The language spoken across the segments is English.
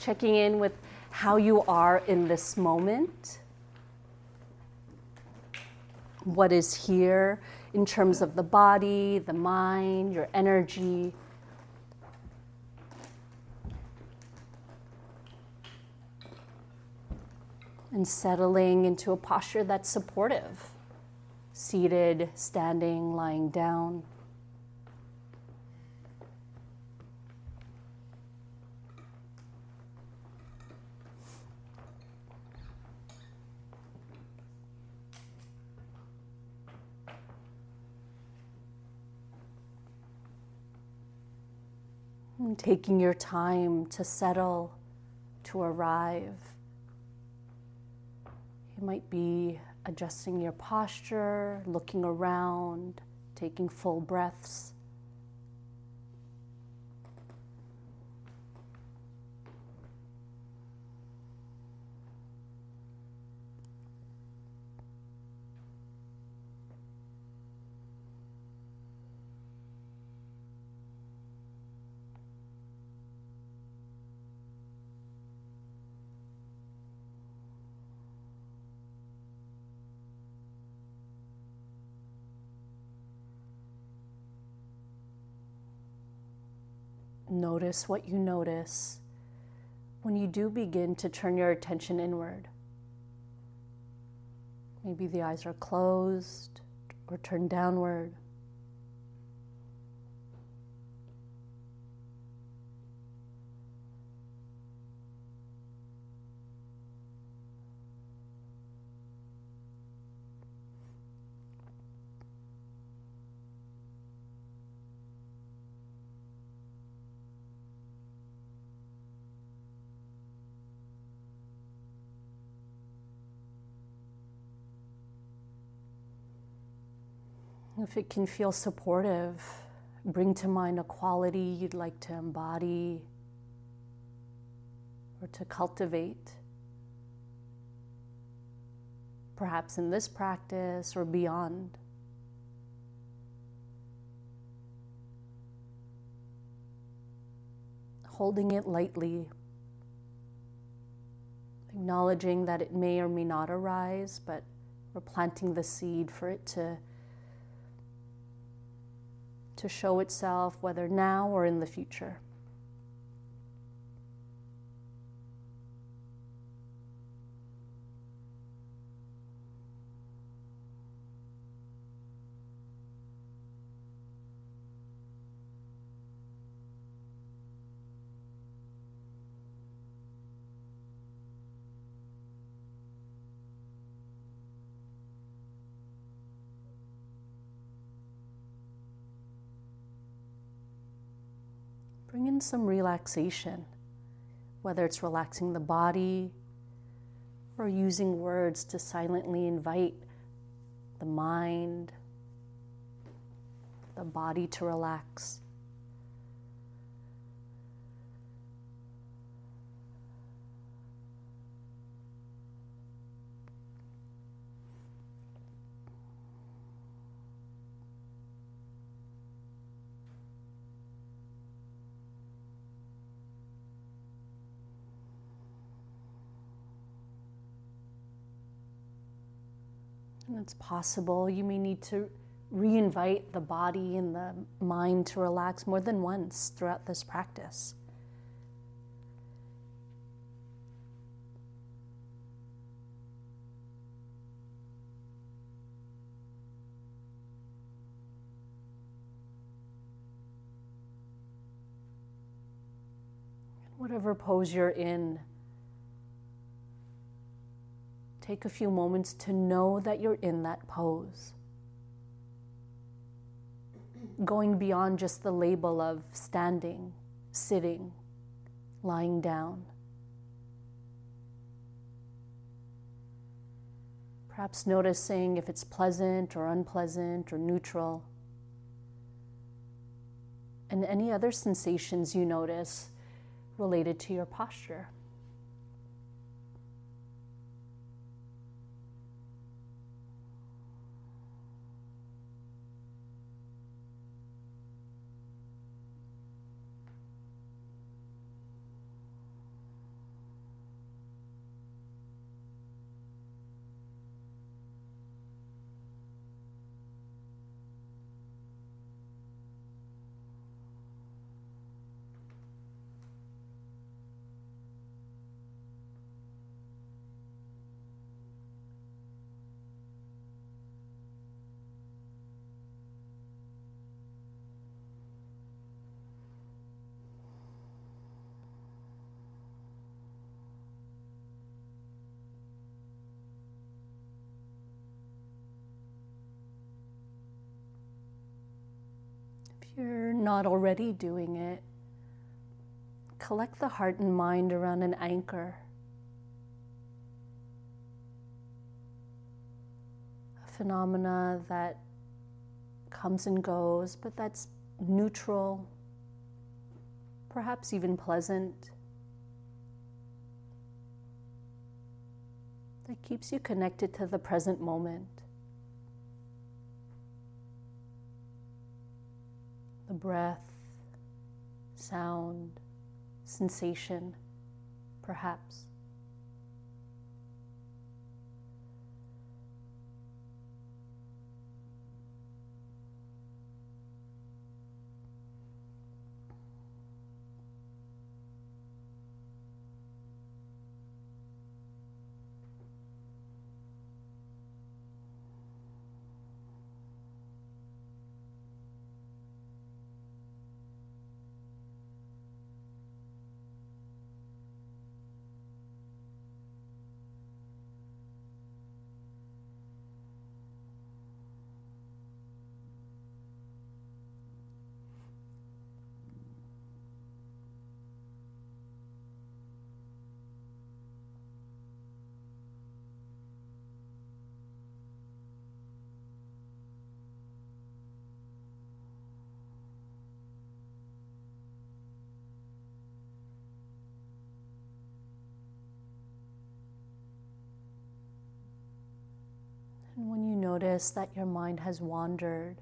checking in with how you are in this moment. What is here in terms of the body, the mind, your energy. And settling into a posture that's supportive. Seated, standing, lying down. And taking your time to settle, to arrive. You might be adjusting your posture, looking around, taking full breaths. Notice what you notice when you do begin to turn your attention inward. Maybe the eyes are closed or turned downward. If it can feel supportive, bring to mind a quality you'd like to embody or to cultivate, perhaps in this practice or beyond. Holding it lightly, acknowledging that it may or may not arise, but we're planting the seed for it to show itself, whether now or in the future. Bring in some relaxation, whether it's relaxing the body or using words to silently invite the mind, the body to relax. And it's possible you may need to re-invite the body and the mind to relax more than once throughout this practice. Whatever pose you're in, take a few moments to know that you're in that pose. Going beyond just the label of standing, sitting, lying down. Perhaps noticing if it's pleasant or unpleasant or neutral. And any other sensations you notice related to your posture. If you're not already doing it, collect the heart and mind around an anchor. A phenomena that comes and goes, but that's neutral, perhaps even pleasant, that keeps you connected to the present moment. The breath, sound, sensation, perhaps. And when you notice that your mind has wandered,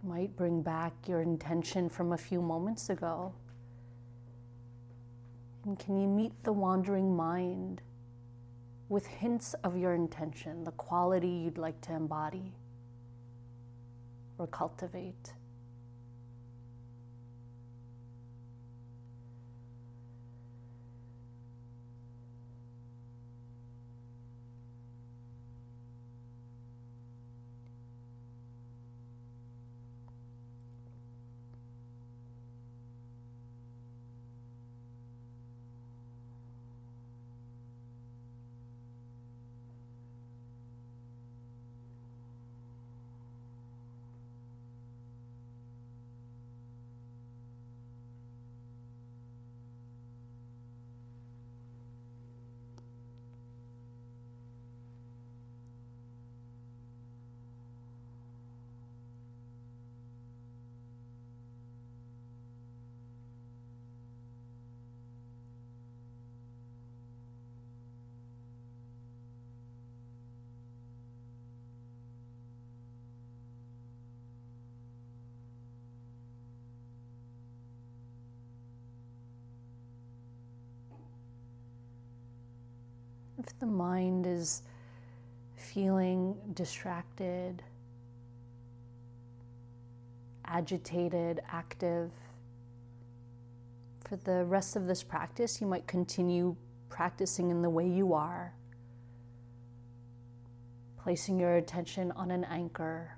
you might bring back your intention from a few moments ago. And can you meet the wandering mind with hints of your intention, the quality you'd like to embody or cultivate? If the mind is feeling distracted, agitated, active, for the rest of this practice, you might continue practicing in the way you are, placing your attention on an anchor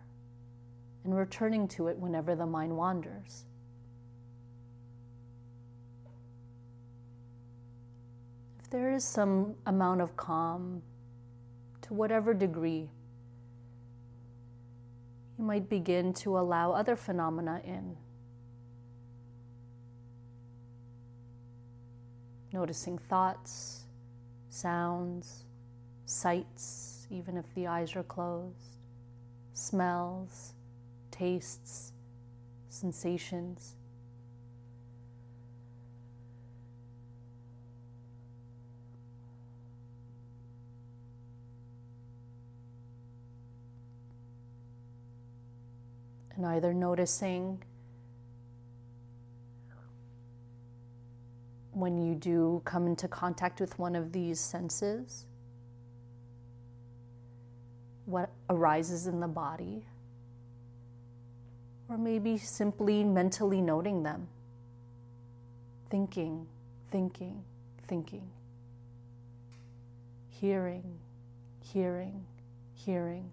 and returning to it whenever the mind wanders. There is some amount of calm, to whatever degree, you might begin to allow other phenomena in. Noticing thoughts, sounds, sights, even if the eyes are closed, smells, tastes, sensations. And either noticing when you do come into contact with one of these senses, what arises in the body, or maybe simply mentally noting them, thinking, thinking, thinking, hearing, hearing, hearing.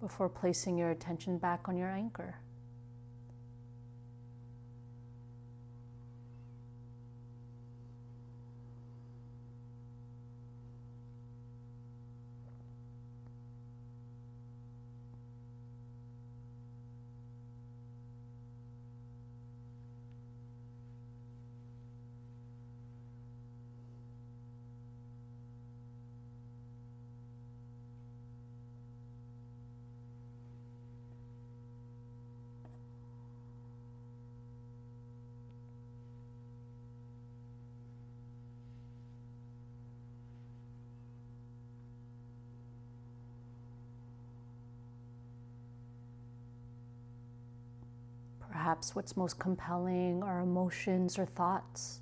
Before placing your attention back on your anchor. perhaps what's most compelling are emotions or thoughts,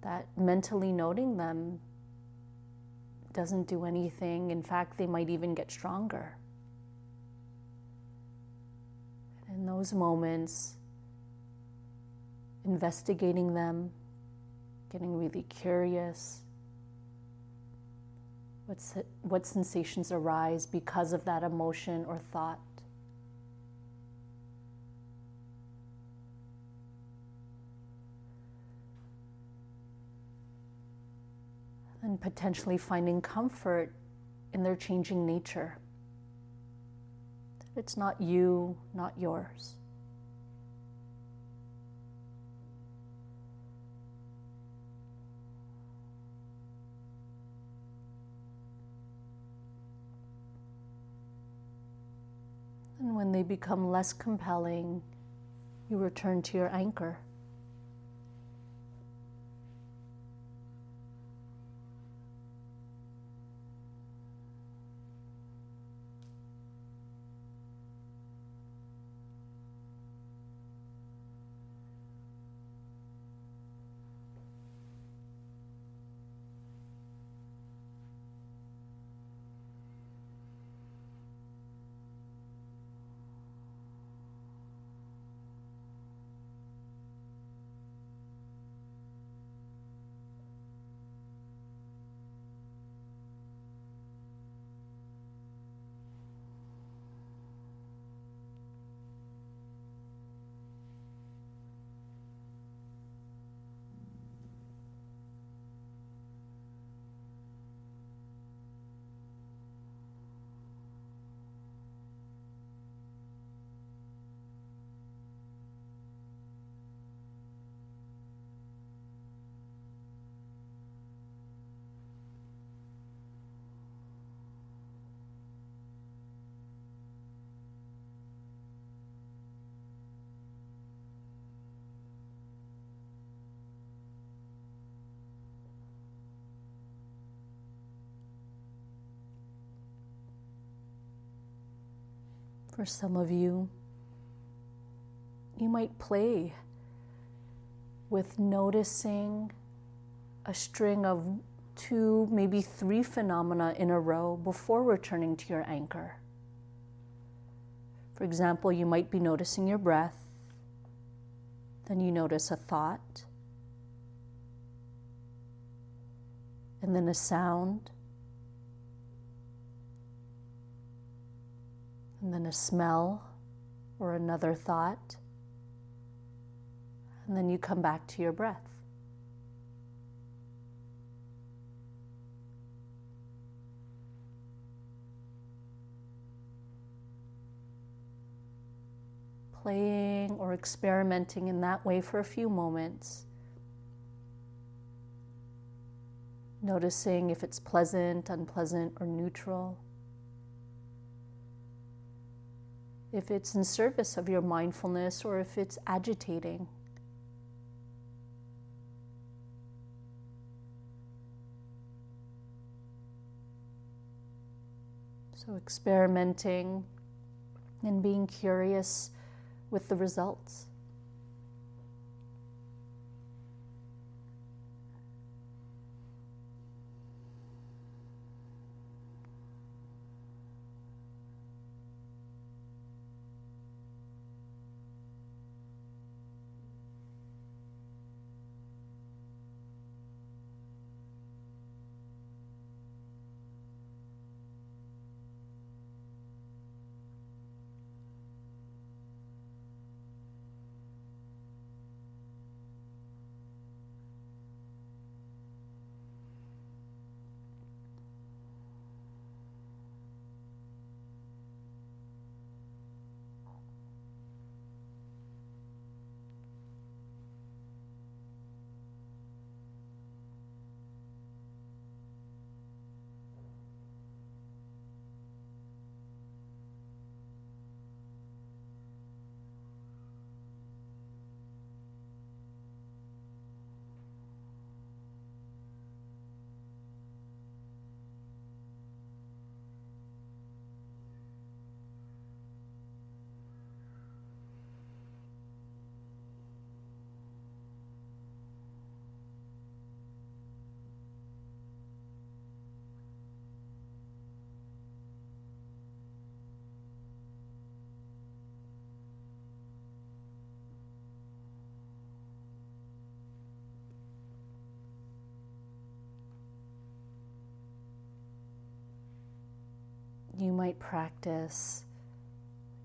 that mentally noting them doesn't do anything. In fact, they might even get stronger. In those moments, investigating them, getting really curious, what sensations arise because of that emotion or thought. And potentially finding comfort in their changing nature. It's not you, not yours. And when they become less compelling, you return to your anchor. For some of you, you might play with noticing a string of 2, maybe 3 phenomena in a row before returning to your anchor. For example, you might be noticing your breath, then you notice a thought, and then a sound, and then a smell or another thought, and then you come back to your breath. Playing or experimenting in that way for a few moments, noticing if it's pleasant, unpleasant, or neutral. If it's in service of your mindfulness or if it's agitating. So experimenting and being curious with the results. You might practice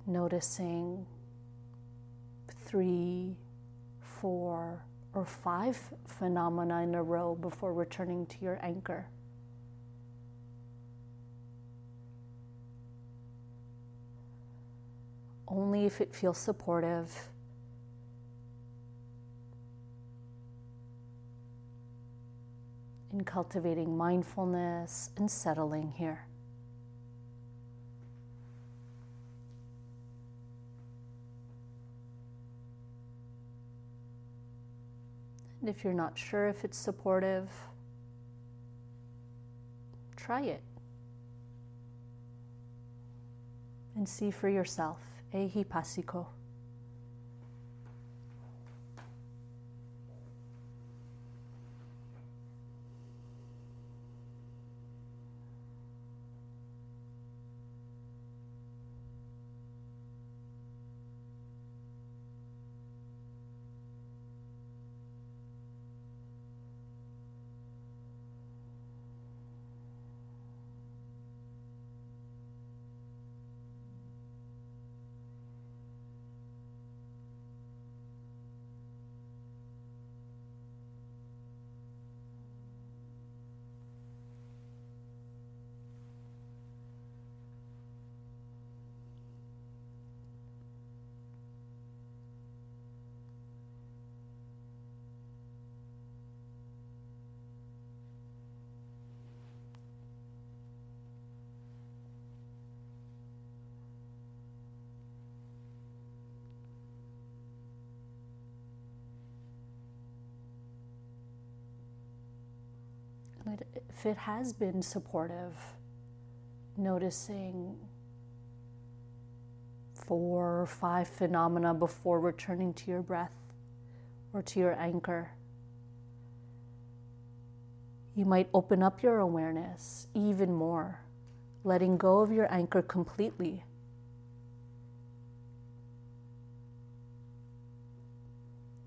noticing 3, 4, or 5 phenomena in a row before returning to your anchor. Only if it feels supportive. In cultivating mindfulness and settling here. And if you're not sure if it's supportive, try it and see for yourself. Ehi pasiko. If it has been supportive, noticing 4 or 5 phenomena before returning to your breath or to your anchor, you might open up your awareness even more, letting go of your anchor completely.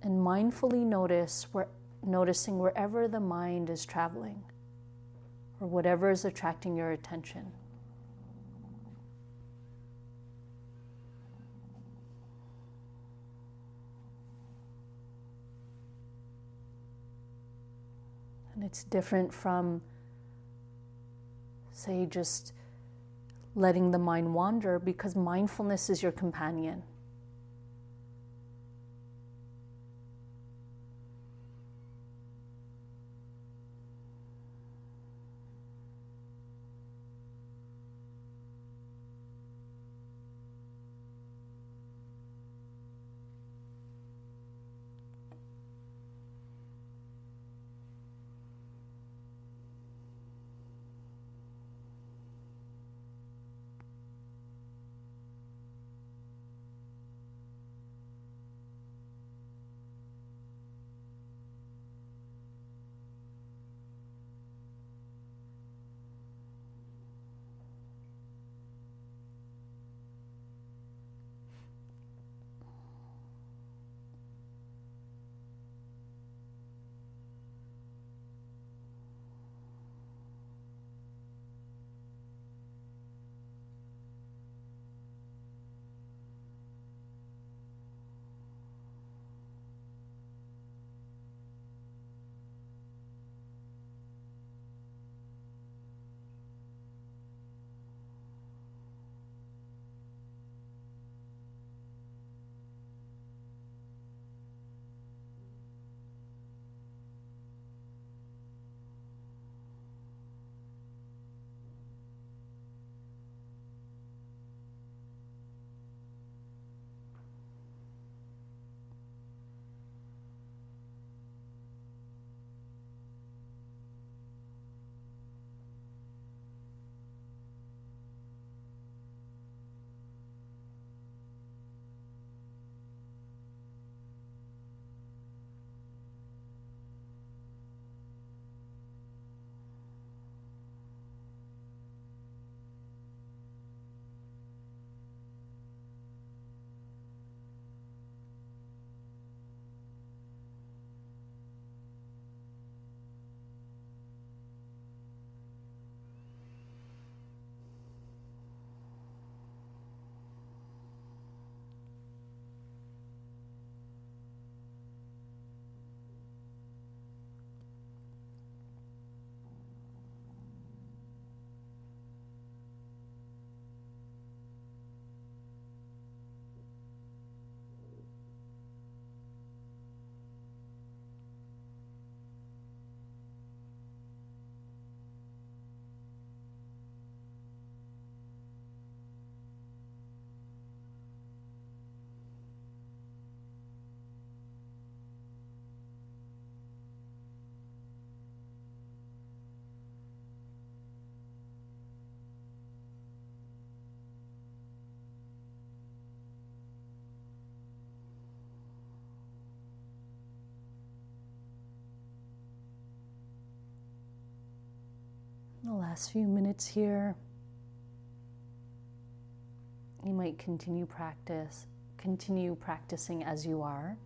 And mindfully noticing wherever the mind is traveling or whatever is attracting your attention. And it's different from, say, just letting the mind wander, because mindfulness is your companion. The last few minutes here, you might continue practicing as you are.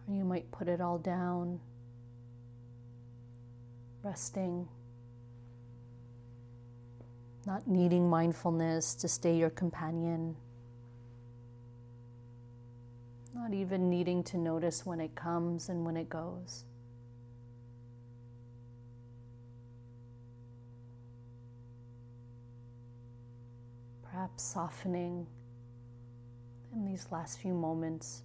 Or you might put it all down, resting, not needing mindfulness to stay your companion, not even needing to notice when it comes and when it goes. Perhaps softening in these last few moments